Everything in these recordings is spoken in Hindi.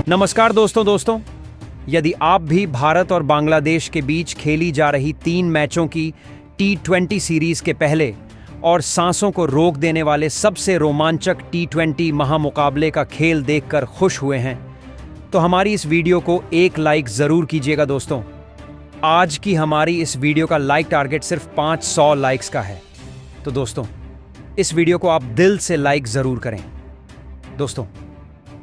नमस्कार दोस्तों, यदि आप भी भारत और बांग्लादेश के बीच खेली जा रही 3 मैचों की T20 सीरीज के पहले और सांसों को रोक देने वाले सबसे रोमांचक T20 महामुकाबले का खेल देखकर खुश हुए हैं, तो हमारी इस वीडियो को एक लाइक ज़रूर कीजिएगा दोस्तों। आज की हमारी इस वीडियो का लाइक टारगेट सिर्फ 500 लाइक्स का है, तो दोस्तों इस वीडियो को आप दिल से लाइक ज़रूर करें। दोस्तों,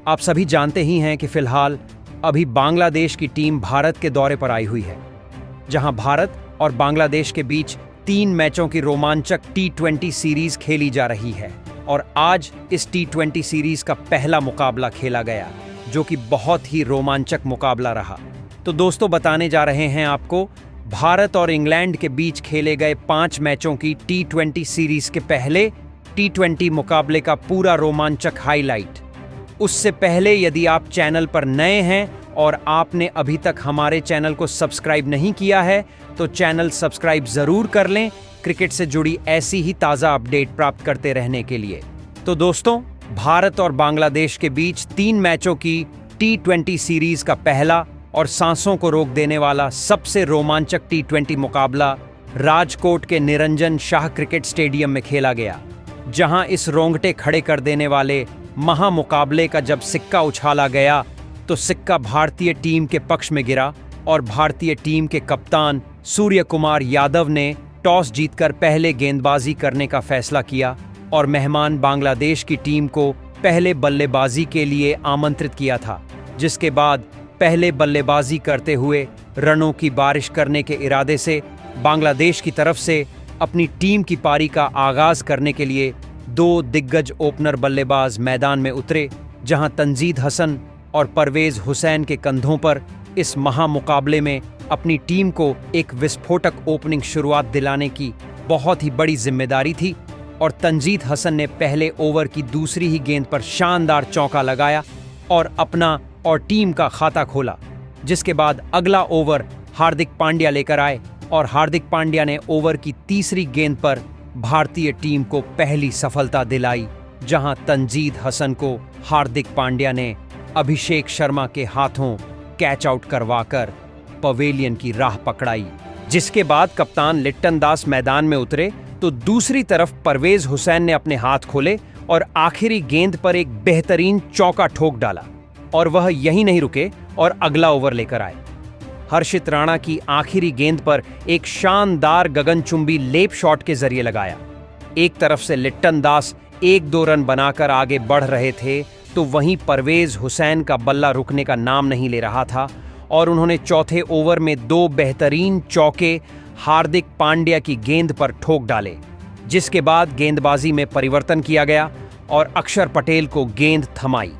आप सभी जानते ही हैं कि फिलहाल अभी बांग्लादेश की टीम भारत के दौरे पर आई हुई है, जहां भारत और बांग्लादेश के बीच 3 मैचों की रोमांचक T20 सीरीज खेली जा रही है। और आज इस T20 सीरीज का पहला मुकाबला खेला गया, जो कि बहुत ही रोमांचक मुकाबला रहा। तो दोस्तों, बताने जा रहे हैं आपको भारत और इंग्लैंड के बीच खेले गए 5 मैचों की T20 सीरीज के पहले T20 मुकाबले का पूरा रोमांचक हाईलाइट। उससे पहले यदि आप चैनल पर नए हैं और आपने अभी तक हमारे चैनल को सब्सक्राइब नहीं किया है, तो चैनल सब्सक्राइब ज़रूर कर लें क्रिकेट से जुड़ी ऐसी ही ताज़ा अपडेट प्राप्त करते रहने के लिए। तो दोस्तों, भारत और बांग्लादेश के बीच 3 मैचों की T20 सीरीज का पहला और सांसों को रोक देने वाला सबसे रोमांचक T20 मुकाबला राजकोट के निरंजन शाह क्रिकेट स्टेडियम में खेला गया, जहां इस रोंगटे खड़े कर देने वाले महामुकाबले का जब सिक्का उछाला गया तो सिक्का भारतीय टीम के पक्ष में गिरा और भारतीय टीम के कप्तान सूर्य कुमार यादव ने टॉस जीतकर पहले गेंदबाजी करने का फैसला किया और मेहमान बांग्लादेश की टीम को पहले बल्लेबाजी के लिए आमंत्रित किया था, जिसके बाद पहले बल्लेबाजी करते हुए रनों की बारिश करने के इरादे से बांग्लादेश की तरफ से अपनी टीम की पारी का आगाज करने के लिए 2 दिग्गज ओपनर बल्लेबाज मैदान में उतरे, जहां तंजीद हसन और परवेज हुसैन के कंधों पर इस महामुकाबले में अपनी टीम को एक विस्फोटक ओपनिंग शुरुआत दिलाने की बहुत ही बड़ी जिम्मेदारी थी। और तंजीद हसन ने पहले ओवर की दूसरी ही गेंद पर शानदार चौका लगाया और अपना और टीम का खाता खोला, जिसके बाद अगला ओवर हार्दिक पांड्या लेकर आए और हार्दिक पांड्या ने ओवर की तीसरी गेंद पर भारतीय टीम को पहली सफलता दिलाई, जहां तंजीद हसन को हार्दिक पांड्या ने अभिषेक शर्मा के हाथों कैच आउट करवाकर पवेलियन की राह पकड़ाई। जिसके बाद कप्तान लिट्टन दास मैदान में उतरे तो दूसरी तरफ परवेज हुसैन ने अपने हाथ खोले और आखिरी गेंद पर एक बेहतरीन चौका ठोक डाला। और वह यहीं नहीं रुके और अगला ओवर लेकर आए। हर्षित राणा की आखिरी गेंद पर एक शानदार गगनचुंबी लेप शॉट के जरिए लगाया। एक तरफ से लिट्टन दास 1-2 रन बनाकर आगे बढ़ रहे थे, तो वहीं परवेज हुसैन का बल्ला रुकने का नाम नहीं ले रहा था और उन्होंने चौथे ओवर में 2 बेहतरीन चौके हार्दिक पांड्या की गेंद पर ठोक डाले, जिसके बाद गेंदबाजी में परिवर्तन किया गया और अक्षर पटेल को गेंद थमाई।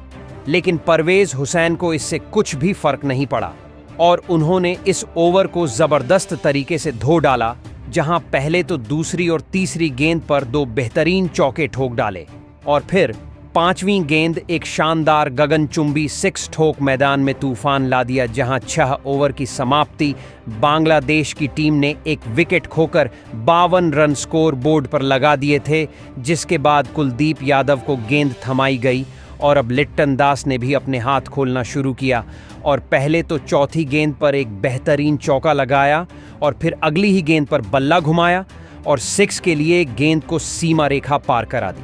लेकिन परवेज हुसैन को इससे कुछ भी फर्क नहीं पड़ा और उन्होंने इस ओवर को जबरदस्त तरीके से धो डाला, जहां पहले तो दूसरी और तीसरी गेंद पर 2 बेहतरीन चौके ठोक डाले और फिर 5वीं गेंद एक शानदार गगनचुंबी 6 ठोक मैदान में तूफान ला दिया, जहां 6 ओवर की समाप्ति बांग्लादेश की टीम ने एक विकेट खोकर 52 रन स्कोर बोर्ड पर लगा दिए थे। जिसके बाद कुलदीप यादव को गेंद थमाई गई और अब लिट्टन दास ने भी अपने हाथ खोलना शुरू किया और पहले तो चौथी गेंद पर एक बेहतरीन चौका लगाया और फिर अगली ही गेंद पर बल्ला घुमाया और 6 के लिए गेंद को सीमा रेखा पार करा दी,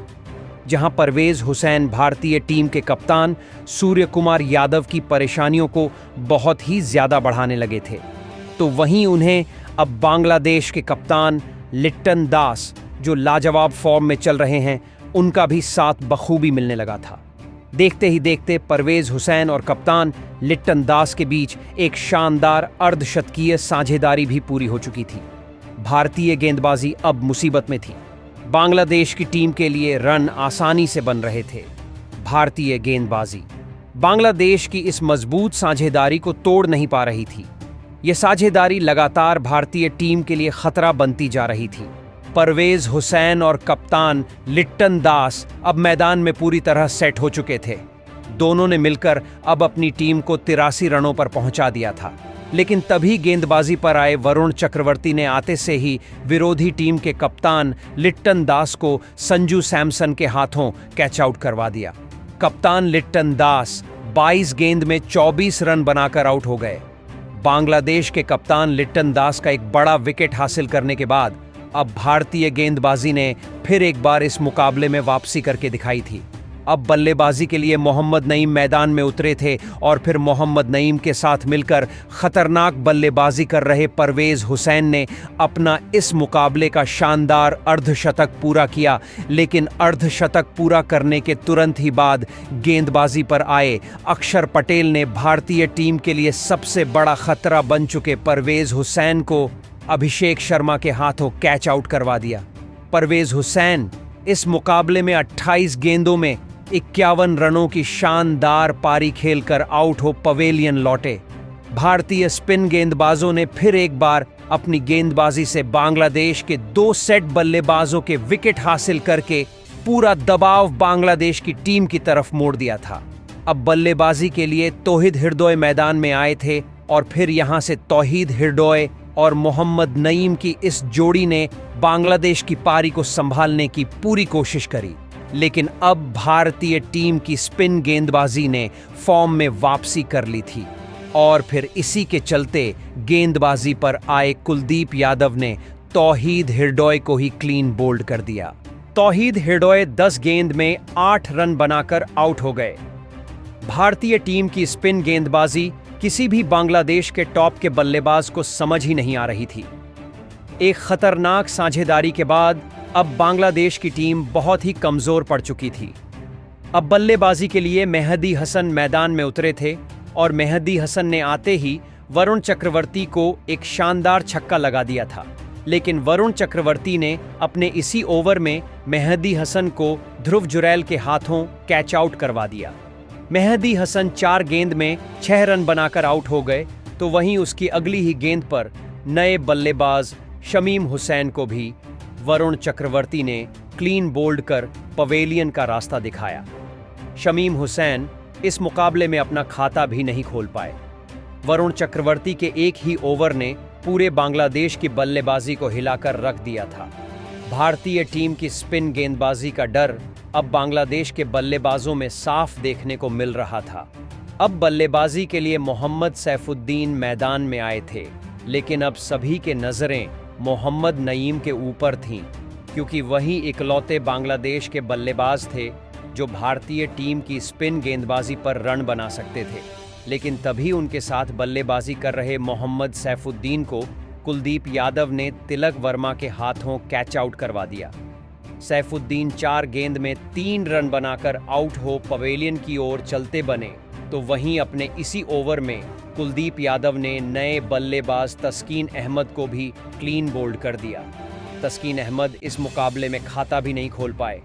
जहां परवेज हुसैन भारतीय टीम के कप्तान सूर्य कुमार यादव की परेशानियों को बहुत ही ज़्यादा बढ़ाने लगे थे। तो वहीं उन्हें अब बांग्लादेश के कप्तान लिट्टन दास, जो लाजवाब फॉर्म में चल रहे हैं, उनका भी साथ बखूबी मिलने लगा था। देखते ही देखते परवेज हुसैन और कप्तान लिट्टन दास के बीच एक शानदार अर्धशतकीय साझेदारी भी पूरी हो चुकी थी। भारतीय गेंदबाजी अब मुसीबत में थी। बांग्लादेश की टीम के लिए रन आसानी से बन रहे थे। भारतीय गेंदबाजी बांग्लादेश की इस मजबूत साझेदारी को तोड़ नहीं पा रही थी। यह साझेदारी लगातार भारतीय टीम के लिए खतरा बनती जा रही थी। परवेज हुसैन और कप्तान लिट्टन दास अब मैदान में पूरी तरह सेट हो चुके थे। दोनों ने मिलकर अब अपनी टीम को 83 रनों पर पहुंचा दिया था। लेकिन तभी गेंदबाजी पर आए वरुण चक्रवर्ती ने आते से ही विरोधी टीम के कप्तान लिट्टन दास को संजू सैमसन के हाथों कैच आउट करवा दिया। कप्तान लिट्टन दास 22 गेंद में 24 रन बनाकर आउट हो गए। बांग्लादेश के कप्तान लिट्टन दास का एक बड़ा विकेट हासिल करने के बाद अब भारतीय गेंदबाजी ने फिर एक बार इस मुकाबले में वापसी करके दिखाई थी। अब बल्लेबाजी के लिए मोहम्मद नईम मैदान में उतरे थे और फिर मोहम्मद नईम के साथ मिलकर खतरनाक बल्लेबाजी कर रहे परवेज हुसैन ने अपना इस मुकाबले का शानदार अर्धशतक पूरा किया। लेकिन अर्धशतक पूरा करने के तुरंत ही बाद गेंदबाजी पर आए अक्षर पटेल ने भारतीय टीम के लिए सबसे बड़ा खतरा बन चुके परवेज हुसैन को अभिषेक शर्मा के हाथों कैच आउट करवा दिया। परवेज हुसैन इस मुकाबले में 28 गेंदों में 51 रनों की शानदार पारी खेलकर आउट हो पवेलियन लौटे। भारतीय स्पिन गेंदबाजों ने फिर एक बार अपनी गेंदबाजी से बांग्लादेश के 2 सेट बल्लेबाजों के विकेट हासिल करके पूरा दबाव बांग्लादेश की टीम की तरफ मोड़ दिया था। अब बल्लेबाजी के लिए तौहीद हिरडोय मैदान में आए थे और फिर यहां से तौहीद हिरडोय और मोहम्मद नईम की इस जोड़ी ने बांग्लादेश की पारी को संभालने की पूरी कोशिश करी। लेकिन अब भारतीय टीम की स्पिन गेंदबाजी ने फॉर्म में वापसी कर ली थी और फिर इसी के चलते गेंदबाजी पर आए कुलदीप यादव ने तौहीद हिरडोय को ही क्लीन बोल्ड कर दिया। तौहीद हिरडोय 10 गेंद में 8 रन बनाकर आउट हो गए। भारतीय टीम की स्पिन गेंदबाजी किसी भी बांग्लादेश के टॉप के बल्लेबाज को समझ ही नहीं आ रही थी। एक खतरनाक साझेदारी के बाद अब बांग्लादेश की टीम बहुत ही कमजोर पड़ चुकी थी। अब बल्लेबाजी के लिए मेहदी हसन मैदान में उतरे थे और मेहदी हसन ने आते ही वरुण चक्रवर्ती को एक शानदार छक्का लगा दिया था। लेकिन वरुण चक्रवर्ती ने अपने इसी ओवर में मेहदी हसन को ध्रुव जुरैल के हाथों कैच आउट करवा दिया। मेहदी हसन 4 गेंद में 6 रन बनाकर आउट हो गए, तो वहीं उसकी अगली ही गेंद पर नए बल्लेबाज शमीम हुसैन को भी वरुण चक्रवर्ती ने क्लीन बोल्ड कर पवेलियन का रास्ता दिखाया। शमीम हुसैन इस मुकाबले में अपना खाता भी नहीं खोल पाए। वरुण चक्रवर्ती के एक ही ओवर ने पूरे बांग्लादेश की बल्लेबाजी को हिलाकर रख दिया था। भारतीय टीम की स्पिन गेंदबाजी का डर अब बांग्लादेश के बल्लेबाजों में साफ देखने को मिल रहा था। अब बल्लेबाजी के लिए मोहम्मद सैफुद्दीन मैदान में आए थे, लेकिन अब सभी के नज़रें मोहम्मद नईम के ऊपर थीं, क्योंकि वही इकलौते बांग्लादेश के बल्लेबाज थे जो भारतीय टीम की स्पिन गेंदबाजी पर रन बना सकते थे। लेकिन तभी उनके साथ बल्लेबाजी कर रहे मोहम्मद सैफुद्दीन को कुलदीप यादव ने तिलक वर्मा के हाथों कैच आउट करवा दिया। सैफुद्दीन 4 गेंद में 3 रन बनाकर आउट हो पवेलियन की ओर चलते बने, तो वहीं अपने इसी ओवर में कुलदीप यादव ने नए बल्लेबाज तस्कीन अहमद को भी क्लीन बोल्ड कर दिया। तस्कीन अहमद इस मुकाबले में खाता भी नहीं खोल पाए।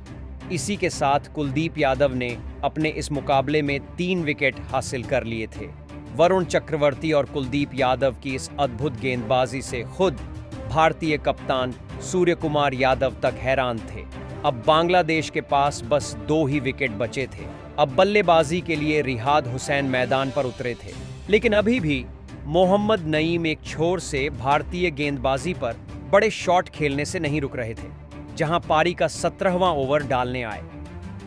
इसी के साथ कुलदीप यादव ने अपने इस मुकाबले में 3 विकेट हासिल कर लिए थे। वरुण चक्रवर्ती और कुलदीप यादव की इस अद्भुत गेंदबाजी से खुद भारतीय कप्तान सूर्य कुमार यादव तक हैरान थे। अब बांग्लादेश के पास बस 2 ही विकेट बचे थे। अब बल्लेबाजी के लिए रिहाद हुसैन मैदान पर उतरे थे, लेकिन अभी भी मोहम्मद नईम एक छोर से भारतीय गेंदबाजी पर बड़े शॉट खेलने से नहीं रुक रहे थे, जहां पारी का 17वां ओवर डालने आए।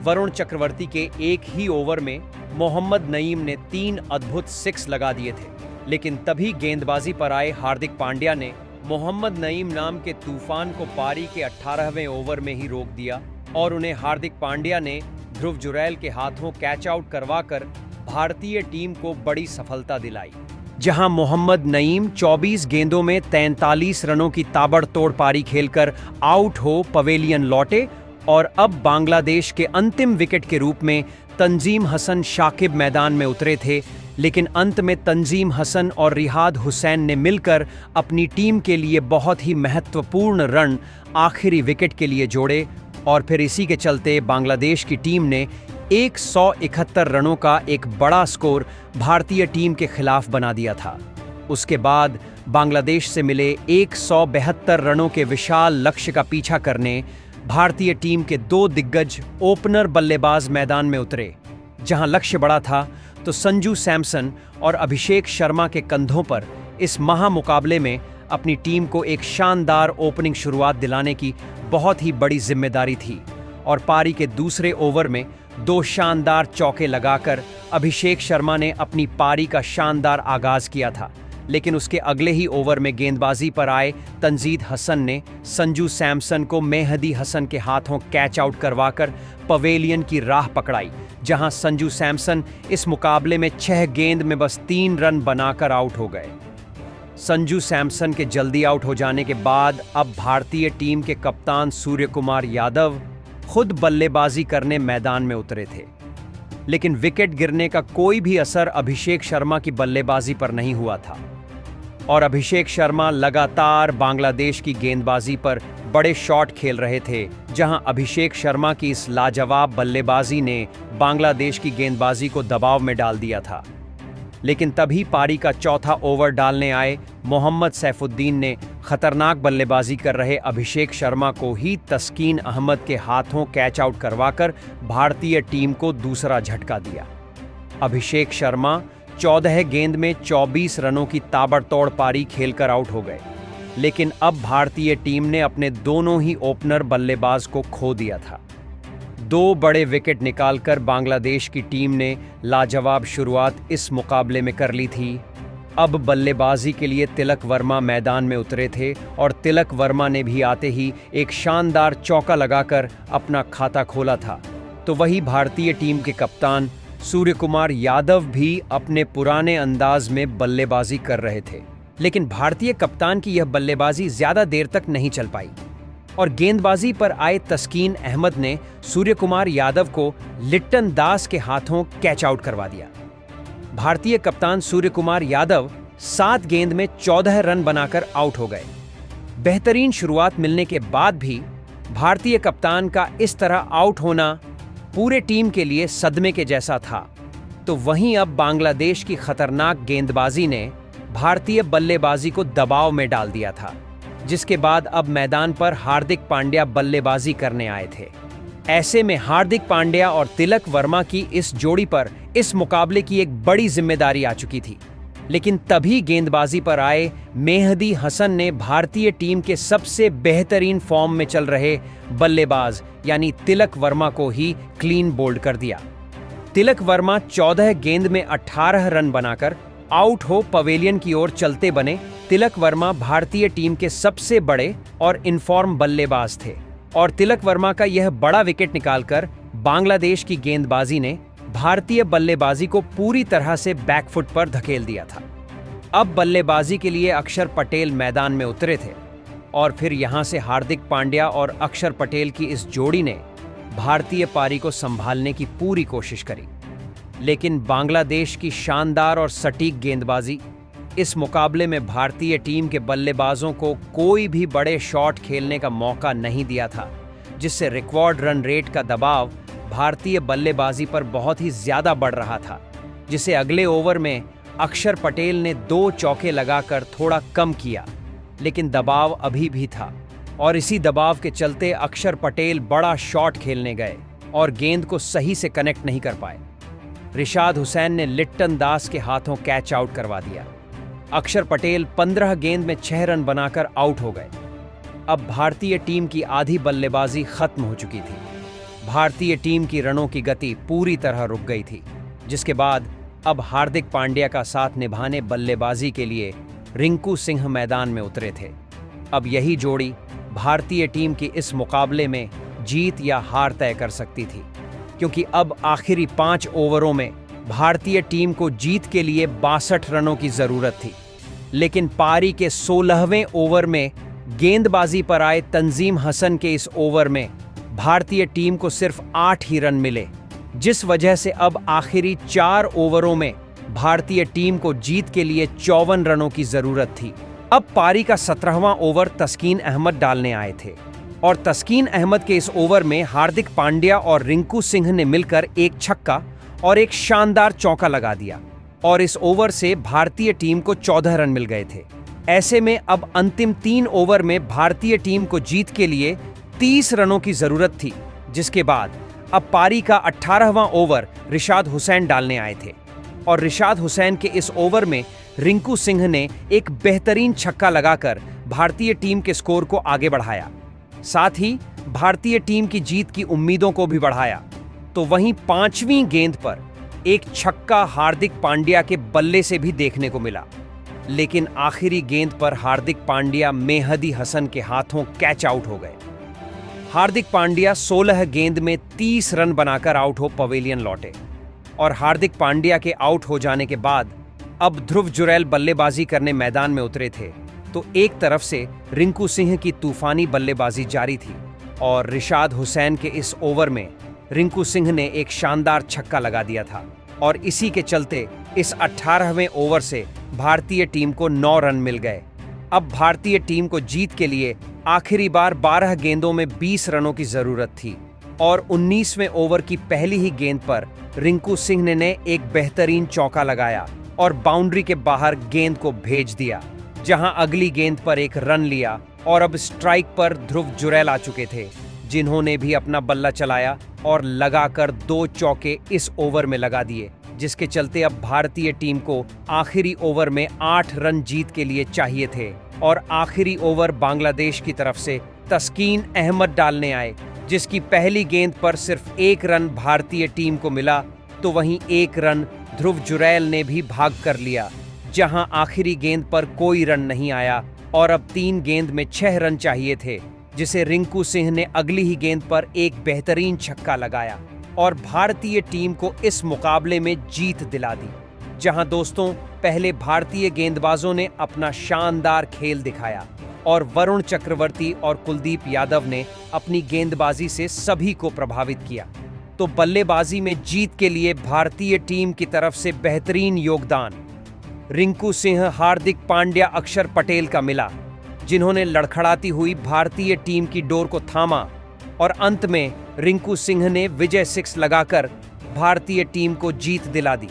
वरुण चक्रवर्ती के एक ही ओवर में मोहम्मद नईम ने 3 अद्भुत 6 लगा दिए थे, लेकिन तभी गेंदबाजी पर आए हार्दिक पांड्या ने मोहम्मद नईम नाम के तूफान को पारी के 18वें ओवर में ही रोक दिया और उन्हें हार्दिक पांड्या ने ध्रुव जुरैल के हाथों कैच आउट करवाकर भारतीय टीम को बड़ी सफलता दिलाई। जहां मोहम्मद नईम 24 गेंदों में 43 रनों की ताबड़तोड़ पारी खेलकर आउट हो पवेलियन लौटे और अब बांग्लादेश के अंतिम विकेट के रूप में तंजीम हसन शाकिब मैदान में उतरे थे। लेकिन अंत में तंजीम हसन और रिहाद हुसैन ने मिलकर अपनी टीम के लिए बहुत ही महत्वपूर्ण रन आखिरी विकेट के लिए जोड़े और फिर इसी के चलते बांग्लादेश की टीम ने 171 रनों का एक बड़ा स्कोर भारतीय टीम के खिलाफ बना दिया था। उसके बाद बांग्लादेश से मिले 172 रनों के विशाल लक्ष्य का पीछा करने भारतीय टीम के 2 दिग्गज ओपनर बल्लेबाज मैदान में उतरे। जहां लक्ष्य बड़ा था तो संजू सैमसन और अभिषेक शर्मा के कंधों पर इस महामुकाबले में अपनी टीम को एक शानदार ओपनिंग शुरुआत दिलाने की बहुत ही बड़ी जिम्मेदारी थी और पारी के दूसरे ओवर में 2 शानदार चौके लगाकर अभिषेक शर्मा ने अपनी पारी का शानदार आगाज किया था, लेकिन उसके अगले ही ओवर में गेंदबाजी पर आए तंजीद हसन ने संजू सैमसन को मेहदी हसन के हाथों कैच आउट करवाकर पवेलियन की राह पकड़ाई, जहां संजू सैमसन इस मुकाबले में 6 गेंद में बस 3 रन बनाकर आउट हो गए। संजू सैमसन के जल्दी आउट हो जाने के बाद अब भारतीय टीम के कप्तान सूर्य कुमार यादव खुद बल्लेबाजी करने मैदान में उतरे थे, लेकिन विकेट गिरने का कोई भी असर अभिषेक शर्मा की बल्लेबाजी पर नहीं हुआ था और अभिषेक शर्मा लगातार बांग्लादेश की गेंदबाजी पर बड़े शॉट खेल रहे थे, जहां अभिषेक शर्मा की इस लाजवाब बल्लेबाजी ने बांग्लादेश की गेंदबाजी को दबाव में डाल दिया था। लेकिन तभी पारी का चौथा ओवर डालने आए मोहम्मद सैफुद्दीन ने खतरनाक बल्लेबाजी कर रहे अभिषेक शर्मा को ही तस्कीन अहमद के हाथों कैच आउट करवाकर भारतीय टीम को दूसरा झटका दिया। अभिषेक शर्मा 14 गेंद में 24 रनों की ताबड़तोड़ पारी खेलकर आउट हो गए, लेकिन अब भारतीय टीम ने अपने दोनों ही ओपनर बल्लेबाज को खो दिया था। 2 बड़े विकेट निकालकर बांग्लादेश की टीम ने लाजवाब शुरुआत इस मुकाबले में कर ली थी। अब बल्लेबाजी के लिए तिलक वर्मा मैदान में उतरे थे और तिलक वर्मा ने भी आते ही एक शानदार चौका लगाकर अपना खाता खोला था। तो वही भारतीय टीम के कप्तान सूर्य कुमार यादव भी अपने पुराने अंदाज में बल्लेबाजी कर रहे थे, लेकिन भारतीय कप्तान की यह बल्लेबाजी ज्यादा देर तक नहीं चल पाई और गेंदबाजी पर आए तस्कीन अहमद ने सूर्य कुमार यादव को लिट्टन दास के हाथों कैच आउट करवा दिया। भारतीय कप्तान सूर्य कुमार यादव 7 गेंद में 14 रन बनाकर आउट हो गए। बेहतरीन शुरुआत मिलने के बाद भी भारतीय कप्तान का इस तरह आउट होना पूरे टीम के लिए सदमे के जैसा था। तो वहीं अब बांग्लादेश की खतरनाक गेंदबाजी ने भारतीय बल्लेबाजी को दबाव में डाल दिया था, जिसके बाद अब मैदान पर हार्दिक पांड्या बल्लेबाजी करने आए थे। ऐसे में हार्दिक पांड्या और तिलक वर्मा की इस जोड़ी पर इस मुकाबले की एक बड़ी जिम्मेदारी आ चुकी थी, लेकिन तभी गेंदबाजी पर आए मेहदी हसन ने भारतीय टीम के सबसे बेहतरीन फॉर्म में चल रहे बल्लेबाज यानी तिलक वर्मा को ही क्लीन बोल्ड कर दिया। तिलक वर्मा 14 गेंद में 18 रन बनाकर आउट हो पवेलियन की ओर चलते बने। तिलक वर्मा भारतीय टीम के सबसे बड़े और इनफॉर्म बल्लेबाज थे और तिलक वर्मा का यह बड़ा विकेट निकालकर बांग्लादेश की गेंदबाजी ने भारतीय बल्लेबाजी को पूरी तरह से बैकफुट पर धकेल दिया था। अब बल्लेबाजी के लिए अक्षर पटेल मैदान में उतरे थे और फिर यहां से हार्दिक पांड्या और अक्षर पटेल की इस जोड़ी ने भारतीय पारी को संभालने की पूरी कोशिश करी, लेकिन बांग्लादेश की शानदार और सटीक गेंदबाजी इस मुकाबले में भारतीय टीम के बल्लेबाजों को कोई भी बड़े शॉट खेलने का मौका नहीं दिया था, जिससे रिकॉर्ड रन रेट का दबाव भारतीय बल्लेबाजी पर बहुत ही ज्यादा बढ़ रहा था, जिसे अगले ओवर में अक्षर पटेल ने 2 चौके लगाकर थोड़ा कम किया, लेकिन दबाव अभी भी था और इसी दबाव के चलते अक्षर पटेल बड़ा शॉट खेलने गए और गेंद को सही से कनेक्ट नहीं कर पाए। रिशाद हुसैन ने लिट्टन दास के हाथों कैच आउट करवा दिया। अक्षर पटेल 15 गेंद में 6 रन बनाकर आउट हो गए। अब भारतीय टीम की आधी बल्लेबाजी खत्म हो चुकी थी। भारतीय टीम की रनों की गति पूरी तरह रुक गई थी, जिसके बाद अब हार्दिक पांड्या का साथ निभाने बल्लेबाजी के लिए रिंकू सिंह मैदान में उतरे थे। अब यही जोड़ी भारतीय टीम की इस मुकाबले में जीत या हार तय कर सकती थी, क्योंकि अब आखिरी 5 ओवरों में भारतीय टीम को जीत के लिए 62 रनों की जरूरत थी, लेकिन पारी के 16वें ओवर में गेंदबाजी पर आए तंजीम हसन के इस ओवर में भारतीय टीम को सिर्फ 8 ही रन मिले, जिस वजह से अब आखिरी 4 ओवरों में भारतीय टीम को जीत के लिए 54 रनों की जरूरत थी। अब पारी का 17वां ओवर तस्कीन अहमद डालने आए थे और तस्कीन अहमद के इस ओवर में हार्दिक पांड्या और रिंकू सिंह ने मिलकर एक छक्का और एक शानदार चौका लगा दिया और इस ओवर से भारतीय टीम को 14 रन मिल गए थे। ऐसे में अब अंतिम 3 ओवर में भारतीय टीम को जीत के लिए 30 रनों की जरूरत थी, जिसके बाद अब पारी का 18वां ओवर रिशाद हुसैन डालने आए थे और रिशाद हुसैन के इस ओवर में रिंकू सिंह ने एक बेहतरीन छक्का लगाकर भारतीय टीम के स्कोर को आगे बढ़ाया, साथ ही भारतीय टीम की जीत की उम्मीदों को भी बढ़ाया। तो तो वहीं 5वीं गेंद पर एक छक्का हार्दिक पांड्या के बल्ले से भी देखने को मिला, लेकिन आखिरी गेंद पर हार्दिक पांड्या मेहदी हसन के हाथों कैच आउट हो गए। हार्दिक पांड्या 16 गेंद में 30 रन बनाकर आउट हो पवेलियन लौटे और हार्दिक पांड्या के आउट हो जाने के बाद अब ध्रुव जुरैल बल्लेबाजी करने मैदान में उतरे थे, तो एक तरफ से रिंकू सिंह की तूफानी बल्लेबाजी जारी थी और रिशाद हुसैन के इस ओवर में रिंकू सिंह ने एक शानदार छक्का लगा दिया था और इसी के चलते इस 18वें ओवर से भारतीय टीम को 9 रन मिल गए। अब भारतीय टीम को जीत के लिए आखिरी बार 12 गेंदों में 20 रनों की जरूरत थी और 19वें ओवर की पहली ही गेंद पर रिंकू सिंह ने एक बेहतरीन चौका लगाया और बाउंड्री के बाहर गेंद को भेज दिया, जहां अगली गेंद पर एक रन लिया और अब स्ट्राइक पर ध्रुव जुरैल आ चुके थे, जिन्होंने भी अपना बल्ला चलाया और लगाकर 2 चौके इस ओवर में लगा दिए, जिसके चलते अब भारतीय टीम को आखिरी ओवर में 8 रन जीत के लिए चाहिए थे और आखिरी ओवर बांग्लादेश की तरफ से तस्कीन अहमद डालने आए, जिसकी पहली गेंद पर सिर्फ 1 रन भारतीय टीम को मिला, तो वहीं 1 रन ध्रुव जुरैल ने भी भाग कर लिया, जहां आखिरी गेंद पर कोई रन नहीं आया और अब 3 गेंद में 6 रन चाहिए थे, जिसे रिंकू सिंह ने अगली ही गेंद पर एक बेहतरीन छक्का लगाया और भारतीय टीम को इस मुकाबले में जीत दिला दी। जहां दोस्तों पहले भारतीय गेंदबाजों ने अपना शानदार खेल दिखाया और वरुण चक्रवर्ती और कुलदीप यादव ने अपनी गेंदबाजी से सभी को प्रभावित किया, तो बल्लेबाजी में जीत के लिए भारतीय टीम की तरफ से बेहतरीन योगदान रिंकू सिंह, हार्दिक पांड्या, अक्षर पटेल का मिला, जिन्होंने लड़खड़ाती हुई भारतीय टीम की डोर को थामा और अंत में रिंकू सिंह ने विजय 6 लगाकर भारतीय टीम को जीत दिला दी।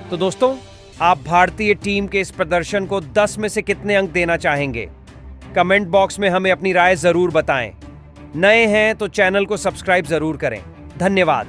तो दोस्तों, आप भारतीय टीम के इस प्रदर्शन को 10 में से कितने अंक देना चाहेंगे? कमेंट बॉक्स में हमें अपनी राय जरूर बताएं। नए हैं तो चैनल को सब्सक्राइब जरूर करें। धन्यवाद।